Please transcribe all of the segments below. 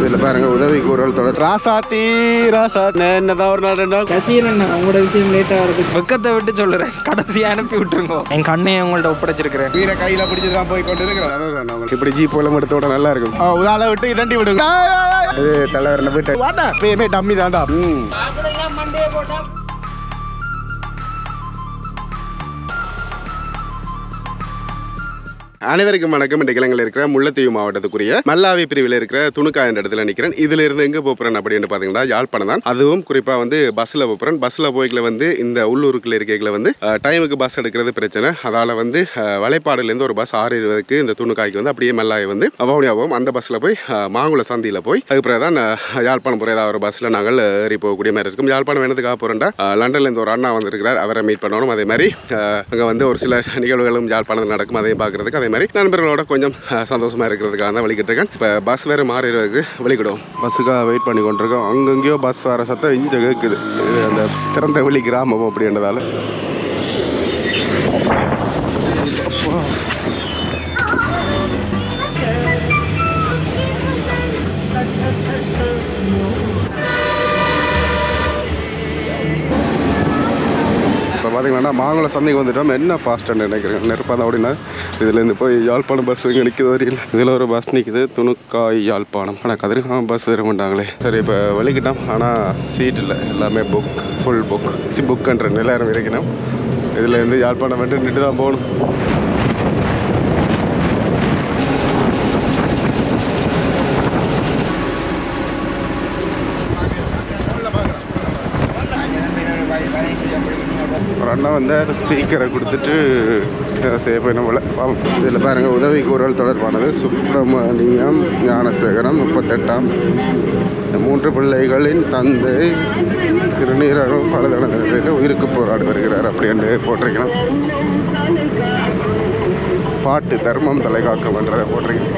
இதுல பாருங்க உதவிக்கு ஒரு ஆள் தொடர் ராசாத்தி என்னதான் ஒரு நாள் 2 நாள் கசியன் உங்களோட விஷயம் லேட்டா வருது. வெக்கத்தை விட்டு சொல்லுறேன், கடைசியா அனுப்பி விட்டுருங்க. என் கண்ணையை உங்கள்ட்ட ஒப்படைச்சிருக்கிறேன். வீர கையில பிடிச்சிதான் போய் கொண்டு இருக்கிறேன். இப்படி ஜீப் எல்லாம் எடுத்தோட நல்லா இருக்கும். உதால விட்டு இதண்டி விடுங்க. இது தலைவர் வீட்டு வாடா பேமே டம்மி தான்டா. அனைவருக்கும் வணக்கம். இந்த கிழங்கில் இருக்கிற முல்லைத்தீவு மாவட்டத்துக்குரிய மல்லாவி பிரிவில் இருக்கிற துணுக்கா என்ற இடத்துல நிற்கிறேன். இதுல இருந்து எங்க போறேன் அப்படின்னு பாத்தீங்கன்னா யாழ்ப்பாணம் தான். அதுவும் குறிப்பா வந்து பஸ்ல போறேன். பஸ்ல போய்க்கல வந்து இந்த உள்ளூருக்குள்ள இருக்கைகளை வந்து டைமுக்கு பஸ் எடுக்கிறது பிரச்சனை. அதால வந்து வலைப்பாடுல இருந்து ஒரு பஸ் 6:20க்கு இந்த துணுக்காய்க்கு வந்து அப்படியே மல்லாவி வந்து வவுனியாவும் அந்த பஸ்ல போய் மாங்குள சந்தியில போய் அதுக்கப்புறம் தான் யாழ்ப்பாணம் போற ஏதாவது ஒரு பஸ்ல நாங்கள் ஏறி போகக்கூடிய மாதிரி இருக்கும். யாழ்ப்பாணம் என்னதுக்காக போறேன்டா, லண்டன்ல இருந்து ஒரு அண்ணா வந்திருக்கிறார், அவரை மீட் பண்ணணும். அதே மாதிரி அங்க வந்து ஒரு சில நிகழ்வுகளும் யாழ்ப்பாணத்தில் நடக்கும், அதையும் பாக்குறதுக்கு அதே மாதிரி நண்பர்களோட கொஞ்சம் சந்தோஷமா இருக்கிறதுக்காக தான் வழிகிட்டு இருக்கேன். இப்போ பஸ் வேற மாறிடுறதுக்கு வழிகிடும். பஸ்ஸுக்காக வெயிட் பண்ணி கொண்டிருக்கோம். அங்கங்கேயோ பஸ் வர சத்தம் இங்கே கேட்குது. அந்த திறந்த வெளி கிராமம் அப்படின்றதால பார்த்தீங்கன்னா மாங்குள சந்தைக்கு வந்துட்டோம். என்ன பாஸ்ட்ன்னு நினைக்கிறேன் நெருப்பாதான் அப்படின்னா இதுலேருந்து போய் யாழ்ப்பாணம் பஸ் இங்கே நிற்கிது வரையில். இதில் ஒரு பஸ் நிற்குது துணுக்காய் யாழ்ப்பாணம். ஆனால் கதிர்காமம் பஸ் வர மாட்டாங்களே. சரி இப்போ வெளிக்கிட்டோம். ஆனால் சீட் இல்லை, எல்லாமே புக், ஃபுல் புக்குன்ற நிலையம் இருக்கணும். இதுலேருந்து யாழ்ப்பாணம் வந்து நின்று தான் போகணும். ஒரு அண்ணா வந்து ஸ்பீக்கரை கொடுத்துட்டு சேவ் பண்ண போல. இதில் பாருங்க உதவிக்கு ஒரு ஆள் தொடர்பானது சுப்பிரமணியம் ஞானசேகரம் 38ஆம் 3 பிள்ளைகளின் தந்தை திருநீரகம் பலதடங்களில் உயிருக்கு போராடி வருகிறார் அப்படின்னு போட்டிருக்கலாம். பாட்டு தர்மம் தலைகாக்கம் என்றதை போட்டிருக்கேன்.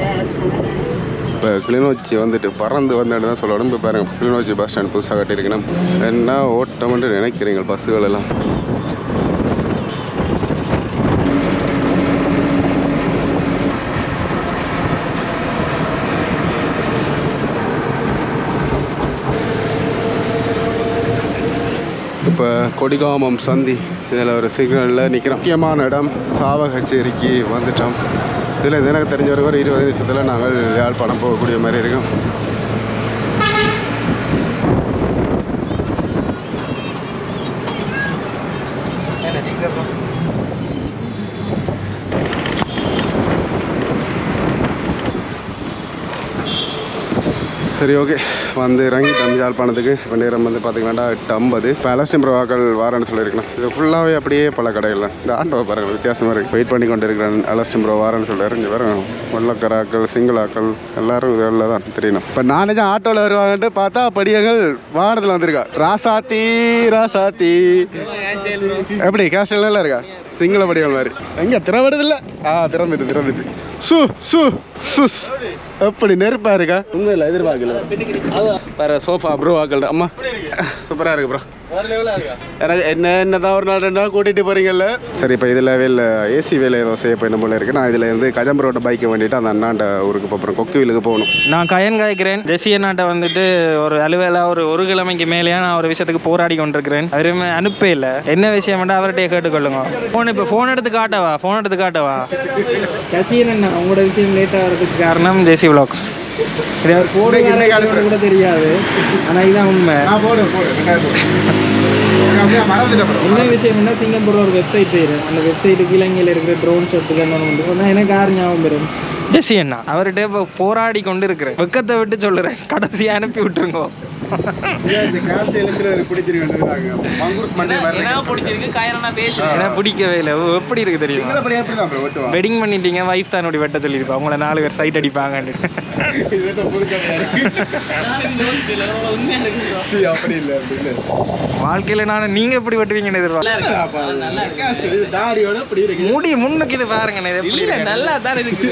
இப்போ கிளிநொச்சி வந்துட்டு பறந்து வந்தேன்னு தான் சொல்லணும். இப்போ பாருங்கள் கிளிநொச்சி பஸ் ஸ்டாண்ட் புதுசாக கட்டியிருக்கணும். என்ன ஓட்டம்னு நினைக்கிறீங்க பஸ்ஸுகள் எல்லாம். இப்போ கொடிகாமம் சந்தி இதில் ஒரு சிக்னலில் நிற்கிறோம். முக்கியமான இடம் சாவகச்சேரிக்கு வந்துட்டோம். இதில் எனக்கு தெரிஞ்ச ஒரு 20 நிமிஷத்தில் நாங்கள் யாழ்ப்பாணம் போகக்கூடிய மாதிரி இருக்கும். சரி ஓகே, வந்து இறங்கிட்டோம் யாழ்ப்பாணத்துக்கு. இப்போ நேரம் வந்து பார்த்தீங்கன்னா 8:50. இப்போ அலஸ்டின் பிரவாக்கள் வாரன்னு சொல்லியிருக்கலாம். இது ஃபுல்லாகவே அப்படியே பல கடைகள் தான். இந்த ஆட்டோ பாருங்கள் வித்தியாசமாக இருக்குது. வெயிட் பண்ணி கொண்டு இருக்கிறேன் அலஸ்டின் பிரோ வாரன்னு சொல்லிடுறேன். இங்கே வரும் வெள்ளக்கராக்கள் சிங்களாக்கள் எல்லாரும் இதில் தான் தெரியணும். இப்போ நானே தான் ஆட்டோவில் வருவாங்கன்ட்டு பார்த்தா படியங்கள் வாகனத்தில் வந்திருக்கா. ராசாத்தி எப்படி கேஸ்டல்லாம் இருக்கா சிங்கள படிகள் மாதிரி. எங்கே திறவிடுதில்ல? திறந்துட்டு சுஸ் எப்படி நெருப்பா இருக்கா? உண்மையில் எதிர்பார்க்கல. வேற சோஃபா ப்ரோ ஆக்கல். அம்மா சூப்பராக இருக்கு ப்ரோ. எனக்கு என்னதான் ஒரு நாள் 2 நாள் கூட்டிகிட்டு போகிறீங்கல்ல. சரி இப்போ இதில் ஏசி வேலை ஏதோ செய்ய போய் போல இருக்குது. நான் இதில் இருந்து கஜம்பரோட பைக்கை வேண்டிட்டு அந்த அண்ணாண்ட ஊருக்கு போகிறேன், கொக்குவிலுக்கு போகணும். நான் கயன் காய்க்கிறேன். ஜெசிய நாட்டை வந்துட்டு ஒரு அலுவலாக ஒரு கிழமைக்கு மேலேயே நான் ஒரு விஷயத்துக்கு போராடி கொண்டிருக்கிறேன். அவருமே அனுப்பே இல்லை. என்ன விஷயம் வேண்டாம் அவர்கிட்டயே கேட்டுக்கொள்ளுங்க. ஃபோன் எடுத்து காட்டவா கசியன் உங்களோட விஷயம் லேட்டா வரதுக்கு காரணம் ஜெசி விலாக்ஸ். இது அவர் கூட தெரியாது, ஆனால் இதுதான் உண்மை. என்ன விஷயம்னா சிங்கப்பூரில் ஒரு வெப்சைட் செய்கிறேன். அந்த வெப்சைட்டுக்கு இலங்கையில் இருக்கிற ட்ரோன் ஷாட்டுக்கு எனக்கு யார் ஞாபகம் வரும்? ஜெசி அண்ணா அவர்கிட்ட இப்போ போராடி கொண்டு இருக்கிறேன். வெக்கத்தை விட்டு சொல்லுறேன், கடைசியாக அனுப்பி விட்டுருங்க. பிடிக்கவே இல்லை. எப்படி இருக்கு தெரியும்? வெட்டிங் பண்ணிட்டீங்க, வைஃப் தான் அப்படி வெட்ட சொல்லியிருப்பா. உங்களை 4 பேர் சைட் அடிப்பாங்க. வாழ்க்கையில நான் நீங்க எப்படி வெட்டுவீங்கன்னு எதிர்பார்க்க. முடி முன்னுக்கு இது பாருங்க, நல்லா தான் இருக்கு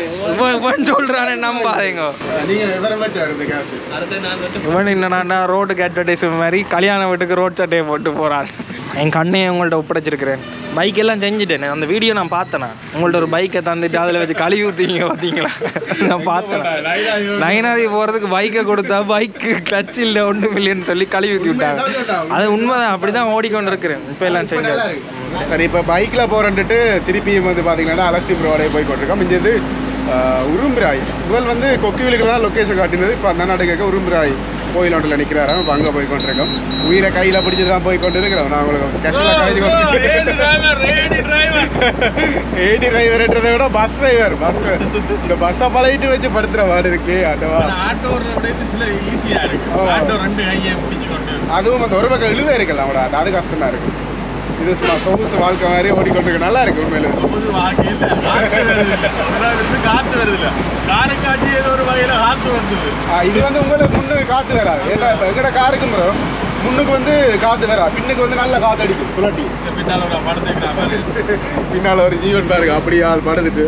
சொல்றானே நம்பாதீங்க. இவன் என்னடா ரோட்டுக்கு அட்வர்டைஸ்மெண்ட் மாதிரி கல்யாண வீட்டுக்கு ரோட் சட்டையை போட்டு போகிறான். என் கண்ணையை உங்கள்கிட்ட ஒப்படைச்சிருக்கிறேன். பைக் எல்லாம் செஞ்சுட்டேன். அந்த வீடியோ நான் பார்த்தேன். உங்கள்ட்ட ஒரு பைக்கை தந்துட்டு அதில் வச்சு கழுவி ஊற்றிங்க பார்த்தீங்களா? நான் பார்த்தேன். நயனாதி போகிறதுக்கு பைக்கை கொடுத்தா பைக்கு கிளச் இல்லை 1 மில்லியன் சொல்லி கழுவி ஊற்றி விட்டாங்க. அது உண்மைதான். அப்படி தான் ஓடிக்கொண்டு இருக்கிறேன் இப்போ எல்லாம் செஞ்சாச்சு. சரி, இப்போ பைக்கில் போகிறேன்ட்டு திருப்பியும் வந்து பார்த்தீங்கன்னா அலஸ்டி ப்ரோடே போய் கொண்டிருக்கோம். இங்கே வந்து உரும்பிராய் முதல் வந்து கொக்கிவிலுக்கு தான் லொக்கேஷன் காட்டினது. இப்போ அந்த நாடு கேட்க உரும்பிராய் கோயில் ஒன்றில் நிற்கிறாராம். இப்போ அங்கே போய் கொண்டிருக்கோம். உயிரை கையில் பிடிச்சி தான் போய் கொண்டு இருக்கிறோம். நான் உங்களுக்கு கேஷுவலாக கழிச்சு கொண்டு ஏடி டிரைவர்ன்றதை விட பஸ் டிரைவர். இந்த பஸ்ஸை பழகிட்டு வச்சு படுத்துகிற வார்டு இருக்கு. அதுவும் அந்த ஒரு பக்கம் இழுவே இருக்கலாம் அவட. அது கஷ்டமாக இருக்கும். இது சும்மா சொகுசு வாழ்க்கை மாதிரி ஓடிக்கொண்டிருக்கு. நல்லா இருக்கு உண்மையில. காத்து வருது காரைக்காட்சி ஏதோ ஒரு வகையில காத்து வந்தது. இது வந்து உங்களுக்கு முன்னுக்கு காத்து வராது. ஏன்னா இப்போ எங்கட காருக்கு முன்னுக்கு வந்து காத்து வராது. பின்னுக்கு வந்து நல்ல காத்து அடிக்கும் புலட்டி. பின்னால ஒரு படத்துக்கு பின்னால ஒரு ஜீவன் பாருங்க அப்படியே ஆள் படுத்துட்டு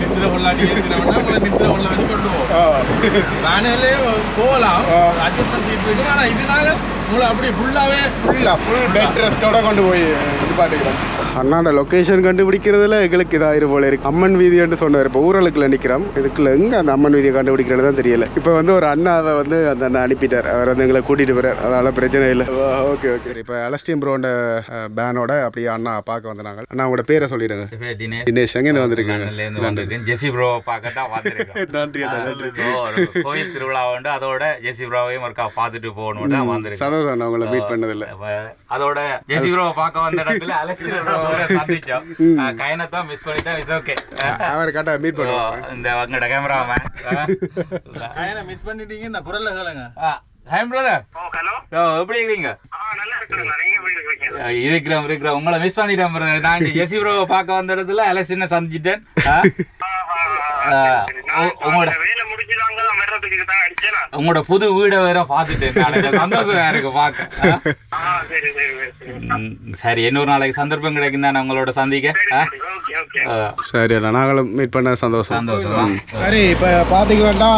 நித்திர கொள்ளாட்டி நித்திர கொள்ள வச்சு கொண்டு வேனே போகலாம். ஆனா இதனால உங்களை அப்படி ஃபுல் பெட் ரெஸ்டோட கொண்டு போய் இது பாட்டுக்கிறோம். அண்ணாண்ட லொக்கேஷன் கண்டுபிடிக்கிறதுல எங்களுக்கு இதாயிரு போல இருக்கு. அம்மன் வீதின்னு சொன்னார். இப்போ ஊரலுக்குள்ள நிற்கிறோம். இதுக்குள்ள எங்க அந்த அம்மன் வீதியை கண்டுபிடிக்கிறது தான் தெரியல. இப்போ வந்து ஒரு அண்ணாவை வந்து அந்த அண்ணா அனுப்பிட்டார். அவர் வந்து எங்களை கூட்டிட்டு போறார். அதனால பிரச்சனை இல்லை. Okay okay. இப்போ அலஸ்டியம் ப்ரோண்ட பேனோட அப்படியே அண்ணா பார்க்க வந்தாங்க. அண்ணா உங்களோட பேரை சொல்லிடுங்க. தினேஷ் எங்க வந்திருக்கீங்க? ஜெசி ப்ரோ பார்க்க தான் வந்திருக்கேன். நன்றி. கோயில் திருவிழா உண்டு. அதோட ஜெசி ப்ரோவையும் ஒருக்கா பார்த்துட்டு போகணும் தான் வந்திருக்கேன். சந்தோஷம் உங்களை மீட் பண்ணதில்ல. அதோட ஜெசி ப்ரோவை பார்க்க வந்த இடத்துல அலசி சந்திச்சோம். கைனத்தான் மிஸ் பண்ணிட்டேன். It's okay. அவர் கரெக்டா மீட் பண்ணுவோம். இந்த உங்களோட கேமராமேன் கைனை மிஸ் பண்ணிட்டீங்க. இந்த குரல்ல கேளுங்க. Hi brother. ஹலோ. எப்படி இருக்கீங்க? இருக்கிறோம். உங்களை மிஸ் பண்ணிட்டேன் பிரதர். நான் இங்க ஜெசி ப்ரோவை பார்க்க வந்த இடத்துல அலசின சந்திச்சிட்டேன். உங்களோட புது வீடை வேற பாத்துட்டேன். சந்தோஷம் இருக்கு பார்க்க. சரி, இன்னொரு நாளைக்கு சந்தர்ப்பம் கிடைக்கும் தானே உங்களோட சந்திக்க. சரி, நாங்களும் மீட் பண்ண சந்தோஷம். சரி, இப்போ பார்த்தீங்கன்னா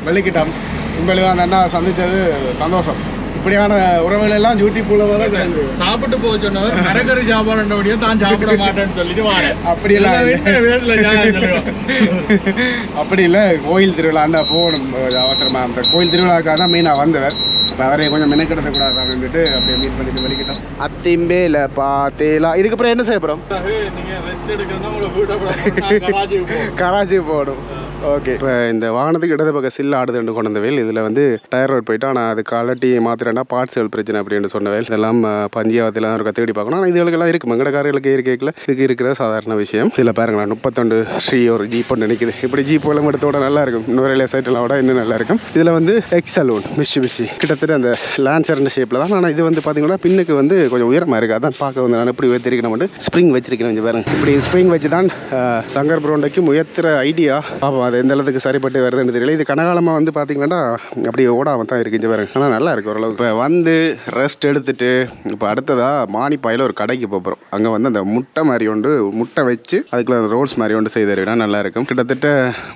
வெள்ளிக்கிட்டம் உண்மையிலே அந்த அண்ணா சந்திச்சது சந்தோஷம். இப்படியான உறவுகள் எல்லாம் யூடியூப்ல சாப்பிட்டு போக சொன்னவர் கரகரி சாப்பாடுடைய தான் சாப்பிட மாட்டேன்னு சொல்லிட்டு வாரேன். அப்படியெல்லாம் அப்படி இல்லை. கோயில் திருவிழாண்டா போகணும் அவசரமா. அந்த கோயில் திருவிழாக்காக தான் மெயினாக வந்தவர். இப்போ அவரை கொஞ்சம் மெனக்கெடுத்த கூடாது அப்படின்ட்டு அப்படியே மீட் பண்ணிட்டு வெளிக்கிட்டோம். அத்திம்பேல பார்த்தேலா. இதுக்கப்புறம் என்ன செய்ய போகிறோம்? நீங்கள் ரெஸ்ட் எடுக்கணும்னா கராச்சி போகணும். ஓகே. இப்போ இந்த வாகனத்துக்கு இடது பக்கம் சில்லு ஆடுதுன்னு கொண்டு வந்த வேல். இதில் வந்து டயர் ரோட் போயிட்டு ஆனால் அது கலட்டி மாத்திரன்னா பார்ட்ஸ் பிரச்சனை அப்படின்னு சொன்ன வேல். இதெல்லாம் பஞ்சாயத்தில் இருக்க தேடி பார்க்கணும். ஆனால் இதுகளுக்கெல்லாம் இருக்குது. மங்கட கார்களுக்கு இருக்கையில் இதுக்கு இருக்கிற சாதாரண விஷயம். இதில் பாருங்களேன் 32 ஸ்ரீ ஒரு ஜீப் ஒன்று நிற்குது. இப்படி ஜீப் எல்லாம் எடுத்தோட நல்லா இருக்கும். இன்னொரு சைட்டெல்லாம் விட இன்னும் நல்லா இருக்கும். இதில் வந்து எக்ஸலூன் மிஷி கிட்டத்தட்ட அந்த லான்சர்ன்ற ஷேப்பில் தான். ஆனால் இது வந்து பார்த்தீங்கன்னா பின்னுக்கு வந்து கொஞ்சம் உயரமாக இருக்குது. அதான் பார்க்க வந்து நான் எப்படி உயர்த்திருக்கணும் ஸ்ப்ரிங் வச்சிருக்கேன். கொஞ்சம் பாருங்க. இப்படி ஸ்ப்ரிங் வச்சு தான் சங்கர் ப்ரோண்டைக்கும் உயர்த்துற ஐடியா. பார்ப்போம் அது எந்த அளவுக்கு சரிப்பட்டு வருதுன்னு தெரியல. இது கனகாலமாக வந்து பார்த்தீங்கன்னா அப்படியே ஓடாமல் தான் இருக்குது பாருங்க. ஆனால் நல்லா இருக்குது ஓரளவு. இப்போ வந்து ரெஸ்ட் எடுத்துட்டு இப்போ அடுத்ததாக மானிப்பாயில் ஒரு கடைக்கு போகிறோம். அங்கே வந்து அந்த முட்டை மாதிரி ஒன்று முட்டை வச்சு அதுக்குள்ள ரோல்ஸ் மாதிரி ஒன்று செய்து தருவினா நல்லா இருக்கும். கிட்டத்தட்ட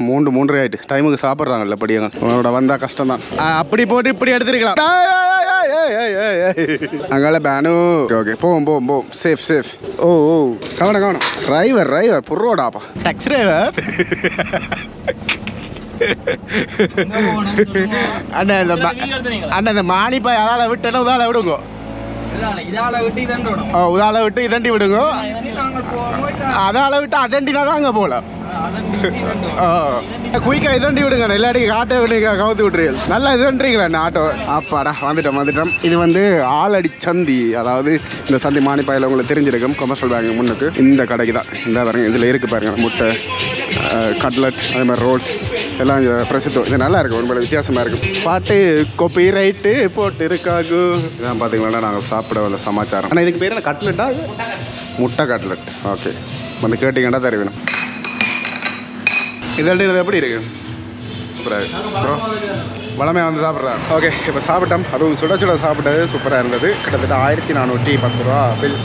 3:30 ஆகிட்டு. டைமுக்கு சாப்பிட்றாங்கல்ல படியாங்க. உங்களோட வந்தால் கஷ்டம் தான். அப்படி போட்டு இப்படி எடுத்துருக்கலாம். அங்கால பேனு. ஓகே போவோம். சேஃப். ஓ கவனம். டிரைவர் புரோடாப்பா. Taxi driver. அண்ணா இந்த மானிப்பாய் அதால விட்டேன்னா உதால விடுங்க. உதால விட்டு இதண்டி விடுங்க. அதால விட்டு அதண்டினா தான் அங்கே போகலாம். குயிக்கா இதண்டி விடுங்க. இல்லாட்டி ஆட்டோ விடுங்க கவுத்து விட்டுறீங்க. நல்லா இதுன்றீங்களா ஆட்டோ? அப்பாடா வந்துட்டோம். இது வந்து ஆலடி சந்தி. அதாவது இந்த சந்தி மானிப்பாயில் உங்களுக்கு தெரிஞ்சிருக்கும். கொமர்ஷியல் பேங்க் முன்னுக்கு இந்த கடைக்கு தான். இந்த பாருங்க இதில் இருக்குது பாருங்க முட்டை, கட்லட், அதே மாதிரி ரோல்ஸ் எல்லாம் பிரசித்தம். இது நல்லா இருக்கும். ரொம்ப வித்தியாசமாக இருக்கும். பாட்டு கொப்பி ரைட்டு போட்டு இருக்காகு. இதான் பார்த்தீங்கன்னா நாங்கள் சாப்பிட வந்த சமாச்சாரம். ஆனால் இதுக்கு பேர் என்ன கட்லெட்டா? முட்டை கட்லெட். ஓகே, வந்து கேட்டிங்கன்னா தருவேணும். இதெல்லாம் எப்படி இருக்கு ப்ரோ? வளமையாக வந்து சாப்பிட்றேன். ஓகே, இப்போ சாப்பிட்டோம். அதுவும் சுட சாப்பிட்டது சூப்பராக இருந்தது. கிட்டத்தட்ட 1410 ரூபா பில்.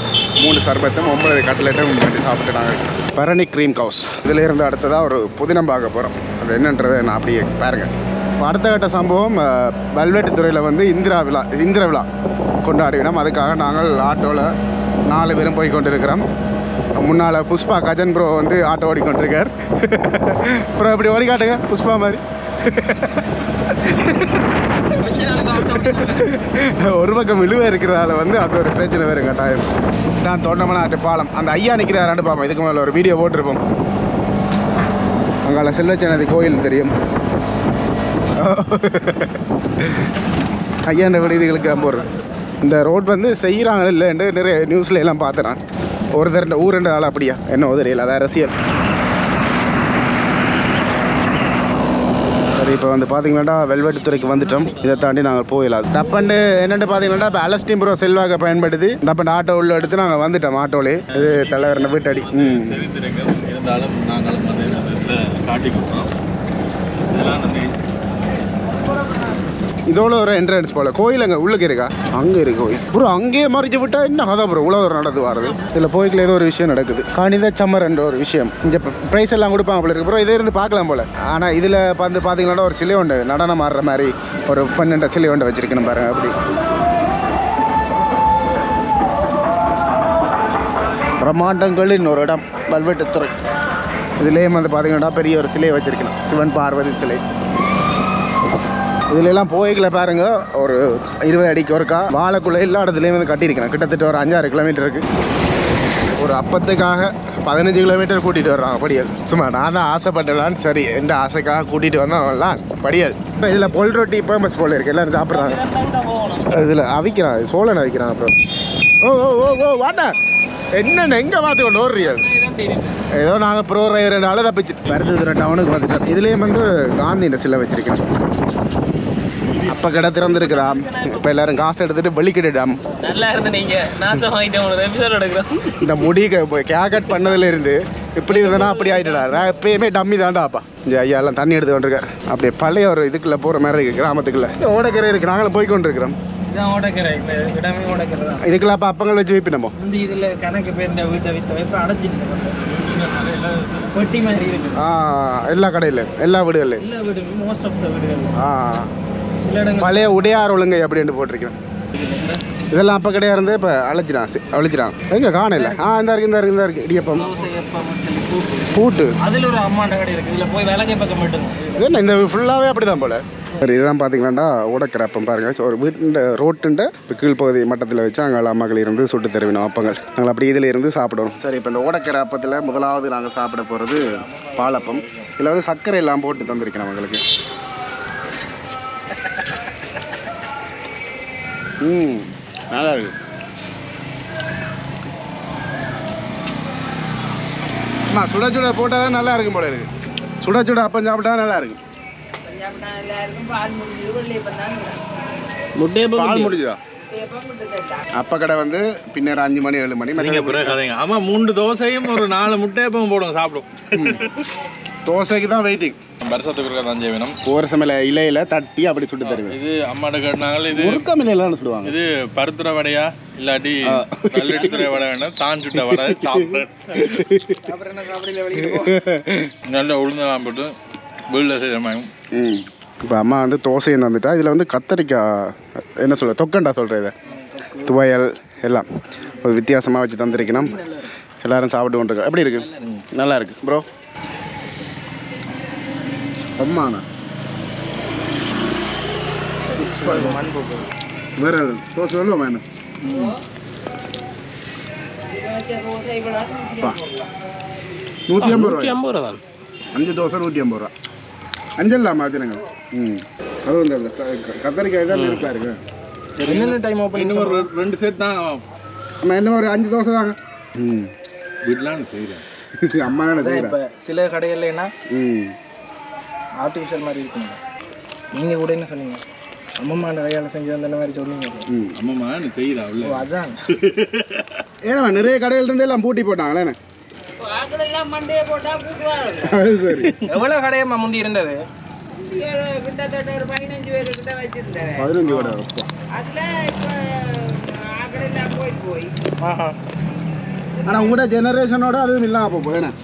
3 சர்பத்தும் 9 கட்லெட்டும் பண்ணி சாப்பிட்டு நாங்கள் பரணி க்ரீம் ஹவுஸ். இதில் இருந்து அடுத்ததாக ஒரு புதினம் பார்க்க போகிறோம். அது என்னன்றதை நான் அப்படியே பாருங்கள். அடுத்த கட்ட சம்பவம் வல்வெட்டித்துறையில் வந்து இந்திர விழா கொண்டாடினோம். அதுக்காக நாங்கள் ஆட்டோவில் 4 பேரும் போய் கொண்டிருக்கிறோம். முன்னால் புஷ்பா கஜன் ப்ரோ வந்து ஆட்டோ ஓடிக்கொண்டிருக்கார். அப்புறம் இப்படி ஓடி காட்டுங்க புஷ்பா மாதிரி. ஒரு பக்கம் விழுவ இருக்கிறதால வந்து அது ஒரு பிரச்சனை வேறு கட்டாயம். நான் தோட்டமனாட்டு பாலம் அந்த ஐயா நிற்கிறாரான்னு பார்ப்போம். இதுக்கு மேலே ஒரு வீடியோ போட்டிருப்போம். அங்கால செல்வச்சனதி கோயில் தெரியும். ஐயாண்ட விடுதிகளுக்கு தான் போடுறேன். இந்த ரோட் வந்து செய்கிறாங்க இல்லைன்னு நிறைய நியூஸில் எல்லாம் பார்த்தேன் நான். ஒரு ஊரெண்டு ஆள் அப்படியா என்ன தெரியல, அது அரசியல். சரி, இப்போ வந்து பார்த்தீங்கன்னா வெல்வெட்டித்துறைக்கு வந்துட்டோம். இதை தாண்டி நாங்கள் போயிடலாம். டப்பண்டு என்னென்னு பார்த்தீங்கன்னா இப்போ அலஸ்டின் ப்ரோ செல்வாக பயன்படுத்தி டப்பண்டு ஆட்டோ உள்ள எடுத்து நாங்கள் வந்துட்டோம். ஆட்டோலே இது தலைவரனை வீட்டடி. இருந்தாலும் நாங்களும் காட்டி கொடுத்தோம். இதோட ஒரு என்ட்ரன்ஸ் போல கோயில் அங்கே உள்ளுக்கு இருக்கா? அங்கே இருக்கு கோயில் ப்ரோ. அங்கேயே மறைச்சு விட்டா என்ன கதை ப்ரோ? இவ்வளோ ஒரு நடந்து வரது. இதில் போய்க்குள்ள ஏதோ ஒரு விஷயம் நடக்குது. கணித சம்மர் என்ற ஒரு விஷயம். இங்கே ப்ரைஸ் எல்லாம் கொடுப்பாங்க போல இருக்கு ப்ரோ. இதே இருந்து பார்க்கலாம் போல. ஆனால் இதில் வந்து பார்த்தீங்கன்னா ஒரு சிலை உண்டு, நடனம் ஆடுற மாதிரி ஒரு 12 சிலை உண்டு வச்சிருக்கணும் பாருங்க. அப்படி பிரம்மாண்டங்களின் ஒரு இடம் வல்வெட்டித்துறை. இதுலேயும் வந்து பார்த்தீங்கன்னா பெரிய ஒரு சிலையை வச்சிருக்கணும், சிவன் பார்வதி சிலை. இதுலெல்லாம் போய்களை பாருங்க, ஒரு 20 அடிக்கு ஒருக்கா வாழைக்குள்ளே எல்லா இடத்துலையும் வந்து கட்டியிருக்கணும். கிட்டத்தட்ட ஒரு 5-6 கிலோமீட்டருக்கு. ஒரு அப்பத்துக்காக 15 கிலோமீட்டர் கூட்டிகிட்டு வர்றாங்க படியல். சும்மா நான் தான் ஆசைப்பட்டலான்னு சரி எந்த ஆசைக்காக கூட்டிகிட்டு வந்தாங்கலாம் படியல். இப்போ இதில் பொல் ரொட்டி ஃபேமஸ் போல இருக்குது, எல்லோரும் சாப்பிட்றாங்க. இதில் அவிக்கிறான், சோழன் அவிக்கிறான். அப்புறம் ஓ வாட்டா என்னென்ன எங்கே பார்த்து கொண்டு ஓடுறியா? ஏதோ நாங்கள் ப்ரோ டிரைவர் 2 ஆள் தப்பிச்சு மருத்துவ டவுனுக்கு வந்துட்டோம். இதுலேயும் வந்து காந்தியின் சிலை வச்சிருக்கேன். அப்போ கடை திறந்துருக்குறான். இப்போ எல்லாரும் காசு எடுத்துட்டு வெளிக்கிட்டாம். நல்லா இருந்து நீங்க நாசம் வாங்கிட்டேன். ஒரு எபிசோட் எடுக்கிறோம். இந்த முடி கேகட் பண்ணதுல இருந்து இப்படி இருந்தனா அப்படி ஆயிட்டா. நான் எப்பயுமே டம்மி தாண்டாப்பா. இந்த ஐயா எல்லாம் தண்ணி எடுத்து கொண்டிருக்காரு. அப்படியே பழைய ஒரு இதுக்குள்ள போற மாதிரி இருக்கு, கிராமத்துக்குள்ள. ஓடக்கரை இருக்கு, நாங்களும் போய் கொண்டிருக்கிறோம். இதுக்குள்ள அப்ப அப்பங்கள் வச்சு வைப்பினமோ. இதுல கணக்கு பேர் வீட்டை வைத்து அடைச்சிட்டு மாதிரி இருக்கு. எல்லா கடையில எல்லா வீடுகள்லையும் எல்லா வீடுகளும் மோஸ்ட் ஆஃப் த வீடுகள் பழைய உடையார் ஒழுங்கை அப்படின்னு போட்டிருக்கேன். இதெல்லாம் அப்போ கிடையாது இருந்து இப்போ அழிச்சிடான் எங்கே காணல. இந்த இருக்கு இடியப்பம் பூட்டு. அதில் ஒரு அம்மாண்ட கடை இருக்குது. இதில் போய் வேலைக்கே பக்கம் மட்டும் என்ன இந்த ஃபுல்லாகவே அப்படி தான் போல. சரி, இதுதான் பார்த்தீங்கன்னா ஓடக்கிற அப்பம் பாருங்கள். ஒரு வீட்டு ரோட்டுண்ட கீழ்ப்பகுதி மட்டத்தில் வச்சு அங்கே அம்மாக்கள் இருந்து சுட்டு தருவினோம் அப்பங்கள். நாங்கள் அப்படி இதில் இருந்து சாப்பிடுவோம். சரி, இப்போ இந்த ஓடக்கிற அப்பத்தில் முதலாவது நாங்கள் சாப்பிட போகிறது பாலப்பம். இதில் வந்து சர்க்கரை எல்லாம் போட்டு தந்திருக்கேன் அவங்களுக்கு. நல்லா இருக்கு. சுட சுட போட்டால் தான் நல்லா இருக்கும் போல இருக்கு. சுட சுட அப்பம் சாப்பிட்டா நல்லா இருக்கு. பால் முடிஞ்சுதா? அப்ப கடை வந்து பின்னர் 5 மணி 7 மணி. ஆமா, 3 தோசையும் ஒரு 4 முட்டையப்பம் போடுவோம், சாப்பிடும். தோசைக்கு தான் வெயிட்டிங். வருஷத்துக்கு தான் செய்யணும். ஒரு சமையல இலையில தட்டி அப்படி சுட்டு தருவேன். இது அம்மாட்ட கேட்டாங்க. இது முறுக்கமில்லாம் சொல்லுவாங்க. இது பருத்துற வடையா இல்லாட்டி கல்லெடுத்துற வடை வேண்டாம், தான் சுட்ட வடை சாப்பிட்றேன். நல்லா உளுந்தெல்லாம் போட்டு வீட்டில் செய்யமாகும். இப்போ அம்மா வந்து தோசையை தந்துட்டா. இதில் வந்து கத்தரிக்காய் என்ன சொல்ற தொக்கண்டா சொல்கிறேன். இதை துவையல் எல்லாம் ஒரு வித்தியாசமாக வச்சு தந்திருக்கணும். எல்லோரும் சாப்பிட்டு கொண்டிருக்கோம். எப்படி இருக்கு? நல்லா இருக்கு ப்ரோ. அம்மாண்ணா வேறு தோசை சொல்லுவோம் வேணும். 150 ரூபா தான் 5 தோசை 150 ரூபா. அஞ்சல்லாம் மாற்றினங்க. அதுவும் இந்த கத்தரிக்காய் தான் இருக்கா இருக்கு. என்னென்ன டைம் ஓப்பன்? இன்னும் ஒரு 2 செட் தான். நம்ம இன்னும் ஒரு 5 தோசை தாங்க. வீட்டில் செய்கிறேன். அம்மா தானே செய்கிறேன். இப்போ சில கடைகள்னா ஆர்டிஃபிஷியல் மாதிரி இருக்குங்க. நீங்கள் கூட என்ன சொன்னீங்க? அம்மம்மா நிறையால செஞ்சு அந்த மாதிரி சொன்னீங்க. அம்மம்மா நீ செய்கிறா? அதான் ஏன்னா நிறைய கடைகள் இருந்து எல்லாம் பூட்டி போட்டாங்களே. சரி, எவ்வளோ கடையம்மா முந்தி இருந்தது? 15 கூட. ஆனால் உங்களோட ஜெனரேஷனோட அதுவும் இல்லாமல் அப்போ போயினேன்.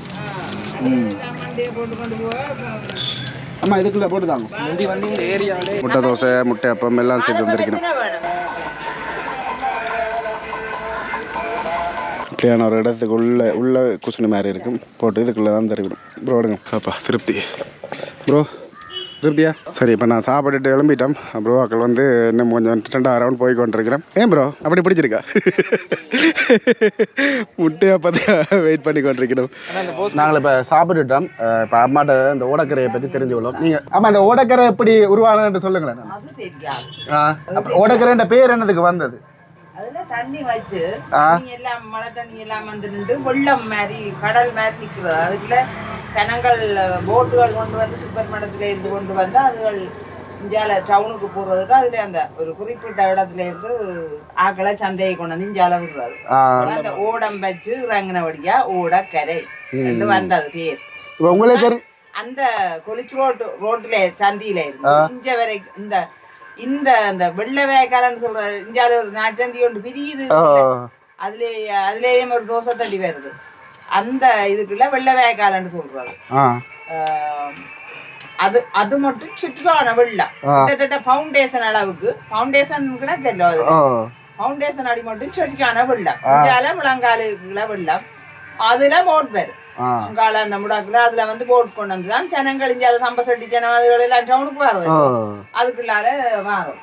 அம்மா இதுக்குள்ளே போட்டு தாங்க. முந்தி வந்து இந்த ஏரியாவிலே முட்டை தோசை முட்டை அப்பம் எல்லாம் சேர்த்து வந்திருக்கணும். இப்படியான ஒரு இடத்துக்கு உள்ள குசுனி மாதிரி இருக்கும் போட்டு இதுக்குள்ளே தான் தருவிடும். ப்ரோ எடுங்க. அப்பா திருப்தி. ப்ரோ திருப்தியா? சரி, இப்போ நான் சாப்பிட்டுட்டு கிளம்பிட்டோம். ப்ரோ அக்கள் வந்து இன்னும் கொஞ்சம் 2 ரவுண்ட் போய் கொண்டிருக்கிறேன். ஏன் ப்ரோ அப்படி பிடிச்சிருக்கா? முட்டையை பார்த்து வெயிட் பண்ணி கொண்டிருக்கணும். நாங்கள் இப்போ சாப்பிட்டுட்டோம். இப்போ அம்மாட்ட இந்த ஓடக்கரையை பற்றி தெரிஞ்சுக்கணும். நீங்கள் ஆமாம், இந்த ஓடக்கரை எப்படி உருவானு சொல்லுங்களேன். ஓடக்கரைன்ற பேர் என்னதுக்கு வந்தது? அதுல தண்ணி வச்சு தண்ணி எல்லாம் மழை தண்ணி எல்லாம் வந்து நின்று வெள்ளம் மாதிரி கடல் மாதிரி நிற்கிறது. அதுக்குள்ள ஜனங்கள் போட்டுகள் கொண்டு வந்து சூப்பர் மார்க்கெட்ல இருந்து கொண்டு வந்து அதுகள் இந்தியால டவுனுக்கு போறதுக்கு அதுல அந்த ஒரு குறிப்பிட்ட இடத்துல இருந்து ஆக்களை சந்தையை கொண்டு வந்து இந்தியால விடுறது. அந்த ஓடம் வச்சு இறங்கினபடியா ஓடக்கரை வந்தது பேர். உங்களுக்கு அந்த கொலிச்சு ரோட்டுல சந்தியில இருந்து இஞ்ச வரைக்கும் இந்த அந்த வெள்ளை வேக்காலன்னு சொல்றாரு. இந்தியாவில ஒரு நாட்சந்தி ஒன்று பிரியுது. அதுலயே ஒரு தோசை தண்ணி வருது. அந்த இதுக்குள்ள வெள்ளை வேக்காலன்னு சொல்றாரு. அது மட்டும் சுற்றுக்கான வெள்ளம் கிட்டத்தட்ட பவுண்டேஷன் அளவுக்கு. பவுண்டேஷன் கூட தெரியல. அது பவுண்டேஷன் அடி மட்டும் சுற்றுக்கான வெள்ளம். இந்தியாவில முழங்காலுக்குள்ள வெள்ளம். அதுல போட் வரும். முங்கால அந்த முடாக்குல அதுல வந்து போட் கொண்டு வந்துதான் ஜனங்கள் இங்க சம்பசட்டி ஜனம் அதுகள் எல்லாம் டவுனுக்கு வர்றது. அதுக்குள்ளார மாறும்.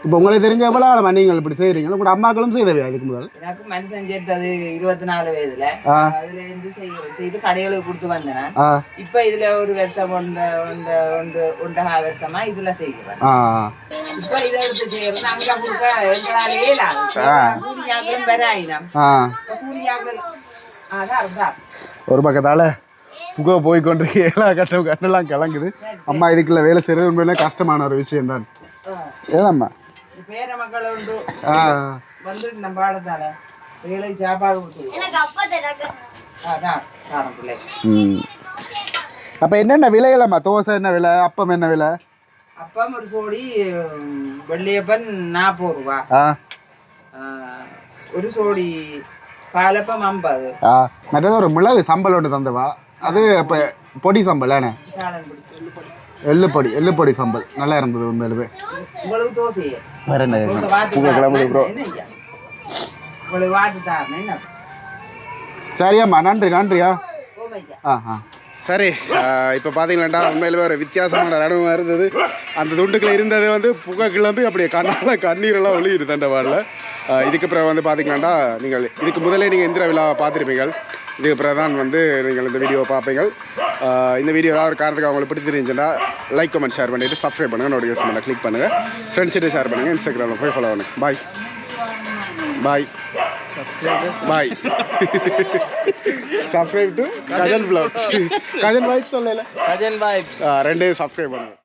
இப்போ உங்களுக்கு தெரிஞ்ச எவ்வளோ நீங்கள் இப்படி செய்யறீங்க? உங்களோட அம்மாக்களும் செய்தவையா இதுக்கு முதல்? எனக்கு மனுஷன் சேர்த்தது 24 வயதுல. அதுல இருந்து செய்து கடைகளுக்கு கொடுத்து வந்தேன். இப்ப இதுல ஒரு வருஷம் 1.5 வருஷமா இதுல செய்கிறேன். இப்ப இதை எடுத்து செய்யறது அங்க கொடுக்க எங்களாலேயே கூலியாக்களும் வராயினம். கூலியாக்கள் ஒரு பக்கத்தால புகை போய் கொண்டிருக்கு. எல்லா கண்ணெல்லாம் கிளங்குது. அம்மா இதுக்குள்ள வேலை செய்யறது உண்மையிலே கஷ்டமான ஒரு விஷயம் தான். ஏதாம்மா பேர மக்கள் உண்டு வந்துட்டு நம்ம பாடத்தால வேலைக்கு சாப்பாடு அப்ப என்னென்ன விலைகளம்மா? தோசை என்ன விலை? அப்பம் என்ன விலை? அப்பம் ஒரு சோடி வெள்ளியப்பன் 40 ரூபா. ஒரு சோடி பாலப்பம் 50. மற்றது ஒரு மிளகு சம்பல் ஒன்று தந்தவா. அது இப்போ பொடி சம்பல் ஏண்ணே? எள்ளுப்பொடி சம்பல் நல்லா இருந்தது உண்மையிலுமே. உங்களுக்கு தோசை வேற என்ன கிளம்புது ப்ரோ. சரியாம்மா, நன்றியா. சரி, இப்போ பார்த்தீங்களாண்டா உண்மையிலுமே ஒரு வித்தியாசமான அனுபவம் இருந்தது. அந்த துண்டுக்குள்ள இருந்தது வந்து புகை கிளம்பி அப்படியே கண்ணீரெல்லாம் ஒளியுது தண்டவாடில். இதுக்கு பிறகு வந்து பார்த்தீங்களாண்டா நீங்கள் இதுக்கு முதலே நீங்கள் இந்திர விழாவை பார்த்துருப்பீங்க. இதுக்கு பிறகு தான் வந்து நீங்கள் இந்த வீடியோவை பார்ப்பீங்க. இந்த வீடியோ ஏதாவது ஒரு காரணத்துக்கு அவங்களுக்கு பிடிச்சிருந்துச்சுன்னா லைக் கமெண்ட் ஷேர் பண்ணிவிட்டு சப்ஸ்கிரைப் பண்ணுங்கள். நோட்டிஃபிகேஷன் பண்ண கிளிக் பண்ணுங்கள். ஃப்ரெண்ட்ஸ்கிட்ட ஷேர் பண்ணுங்கள். இன்ஸ்டாகிராமில் போய் ஃபாலோ பண்ணுங்கள். Bye subscribe to Gajan vlogs. Gajan vibes சொல்லல, கஜன் வைப்ஸ் 2 சப்ஸ்கிரைப் பண்ணுங்கள்.